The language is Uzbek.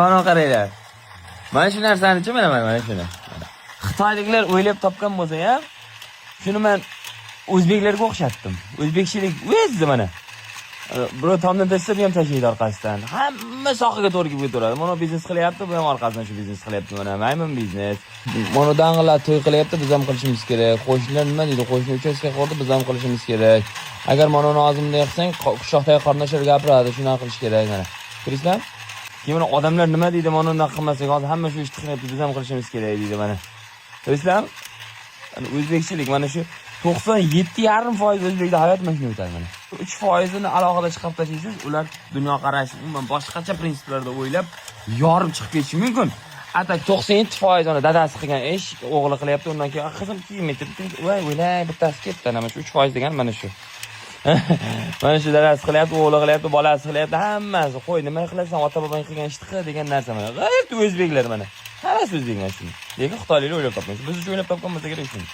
Mana qaranglar. Mana shu narsani-chi, mana shuni. Xitoyliklar o'ylab topgan bo'lsa ham, shuni men o'zbeklarga o'xshatdim. O'zbekchilik o'zi mana. Bro tomdan tashlab ham tashlaydi orqasidan. Hamma sohaga to'g'ri kelib turadi. Mana biznes qilyapti, bu ham orqasidan shu biznes qilyapti. Mana maymun biznes. Mana dang'illar to'y qilyapti, biz ham qilishimiz kerak. Qo'shnilar nima deydi? Qo'shni uchastka qildi, biz ham qilishimiz kerak. Agar mana nozimdek qilsang, qishloqdagi qarindoshlar gapiradi, shuni qilish kerak mana. Ko'ringizlar? Keyin odamlar nima deydi? Mana unday qilmasak, hozir hamma shu ishni qilyapti, biz ham qilishimiz kerak deydi mana. Ko'ringizlar? O'zbekchilik mana shu 97,5% o'zbekda hayot mana shunday o'tadi mana. 3%ni alohida chiqarib tashlaysiz, ular dunyoqarashi umuman boshqacha prinsiplarda o'ylab yorib chiqib ketishi mumkin. Atak 97% uni dadasi qilgan ish, o'g'li qilyapti, undan keyin qizim kiymaydi. Voy, o'ylay, bittasi ketdi, mana shu 3% degan mana shu. Mana shu dadasi qilyapti, o'g'li qilyapti, bolasi qilyapti, hammasi. Qo'y, nima qilasan, ota-bobong qilgan ishni qil degan narsa mana. G'ayet o'zbeklar mana. Hammasi o'zbek mana shuni. Lekin xitoyliklar o'ylab topgan. Biz uchun o'ylab topgan bo'lsa kerak shuni.